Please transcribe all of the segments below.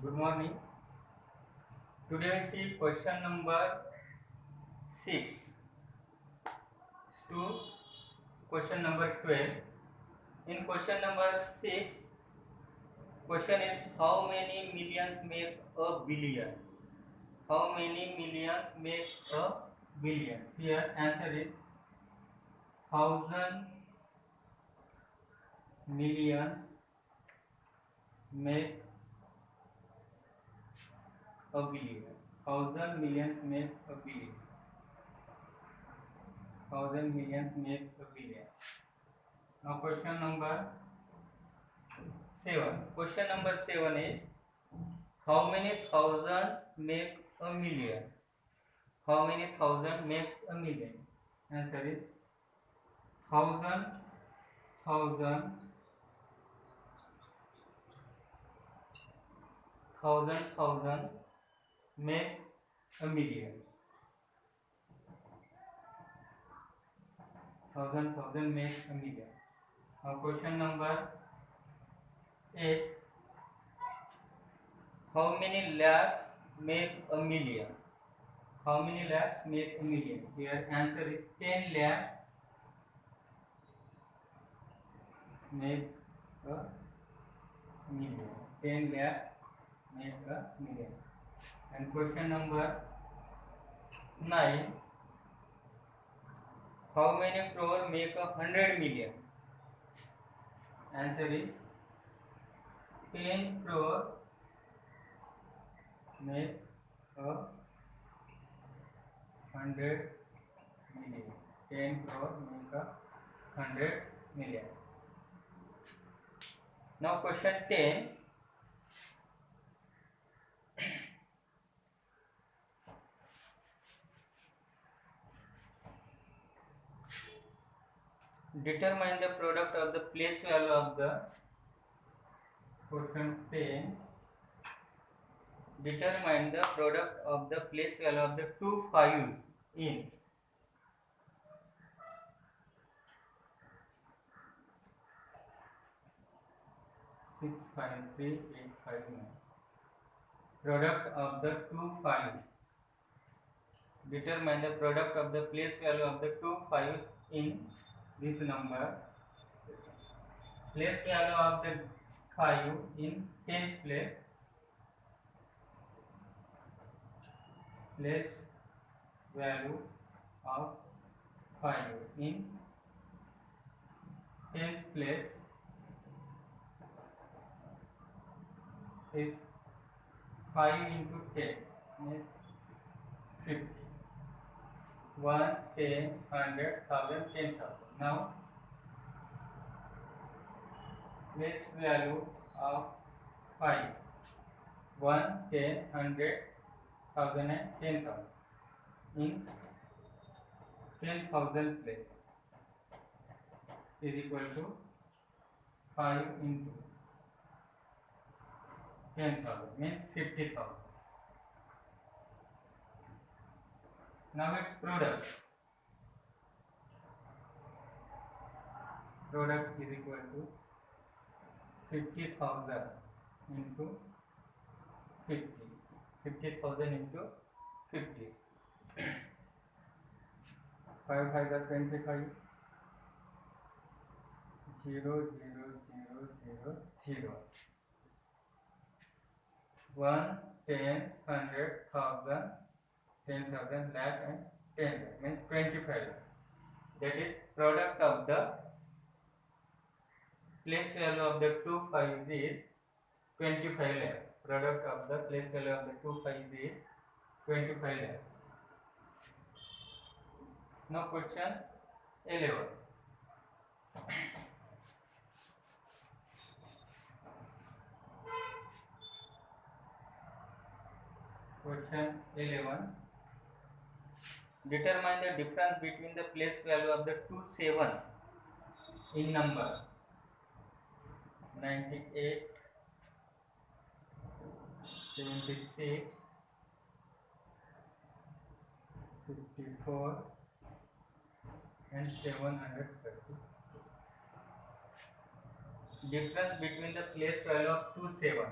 Good morning. Today we see question number 6 to question number 12. In question number 6, question is how many millions make a billion? How many millions make a billion? Here answer is 1,000 million make a billion. 1,000 millions make a billion. 1,000 millions make a billion. Now question number 7. Question number 7 is how many thousand make a million? How many thousand makes a million? Answer is thousand make a million. Thousand make a million. Now question number 8. How many lakhs make a million? How many lakhs make a million? Here answer is 10 lakh make a million. 10 lakh make a million. And question number 9. How many crore make 100 million? Answer is 10 crore make 100 million. 10 crore make 100 million. Now question 10. Determine the product of the place value of the question 10. Determine the product of the place value of the two fives in 653,859. Product of the two fives. Determine the product of the place value of the two fives in this number. Place value of the 5 in tens place. Place value of 5 in tens place is 5 into 10 means 50. 1, 10, 100, 1,000, 10,000. Now place value of 5 1, 10, 100, 1,000 and 10,000 in 10,000 place is equal to 5 into 10,000 means 50,000. Now its product is equal to 50,000 into 50. 50,000 into 50. 5 5 are 25. 0 0 0 0 0. 1, 10, 100, 1,000, 10,000, lakh and 10 lakh means 25 lakh. That is product of the place value of the two fives is 25 lakh. Product of the place value of the two fives is 25 lakh. Now question 11. Question 11. Determine the difference between the place value of the two sevens in number 98, 76, 54 and 730. Difference between the place value of two seven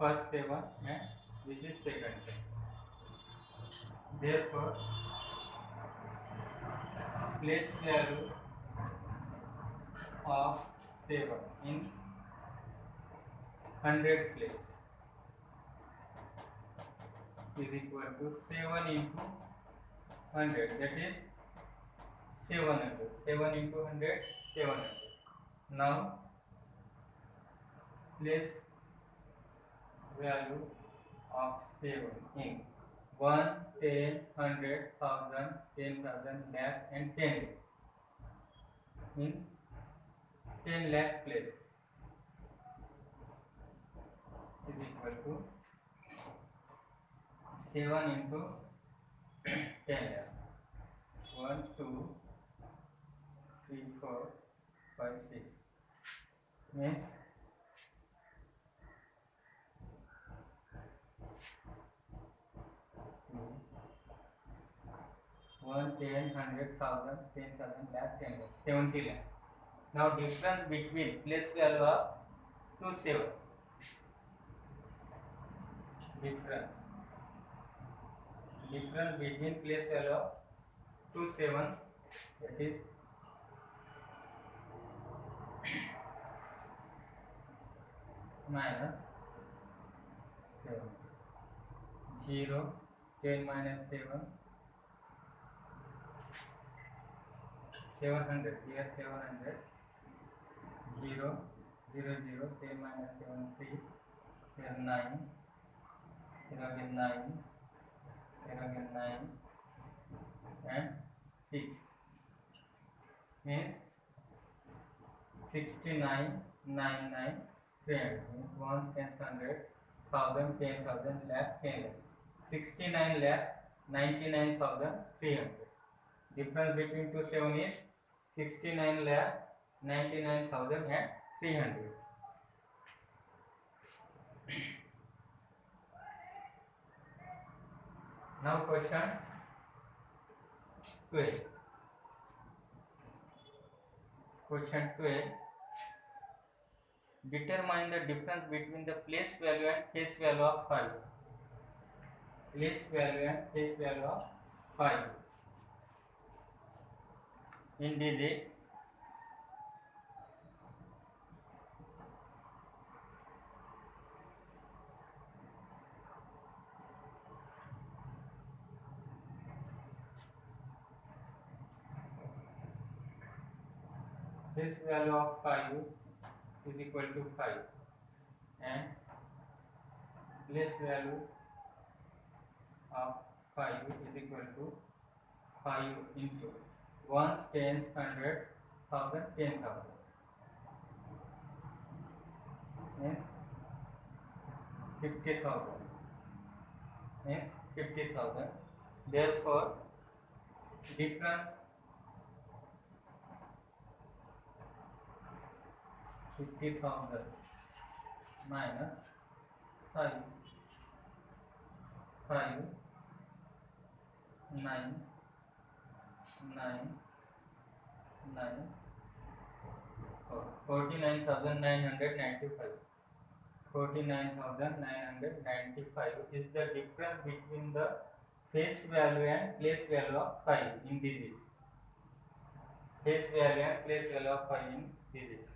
first 7 and this is second 7. Therefore, place value of 7 in 100 place is equal to 7 into 100, that is 700. 7 into 100, 700. Now place value of 7 in 1, 10, 100, 1000, 10,000, lakh and 10 lakh. In 10 lakh place is equal to 7 into 10 lakh. 1, 2, 3, 4, 5, 6 means 1, 10, 100, 1000, 10,000, lakh, 10 lakh, 70 lakh. Now difference between place value of 2 7. Difference between place value of 2 7, that is minus 7. 0, 10 minus 7, 700, here 700, 0, 0, 0, 10 minus 7, 3, here 9, here again 9, here again 9, and 6, means 69, 99, 300, means 1, 10, 100, 1000, 10,000, lakh, 10 lakh, 69 lakh, 99,300. Difference between 2 7 is 69 lakh, 99,000 and 300. Now question 12. Question 12. Determine the difference between the place value and face value of 5. Place value and face value of 5 in digit. Face value of 5 is equal to 5 and place value of 5 is equal to 5 into 1, 10, 100, 1000, 10,000 means 50,000 means 50,000. Therefore, difference 50,000 minus 5, 9, 49,995. 49,995 is the difference between the face value and place value of 5 in digit. Face value and place value of 5 in digit.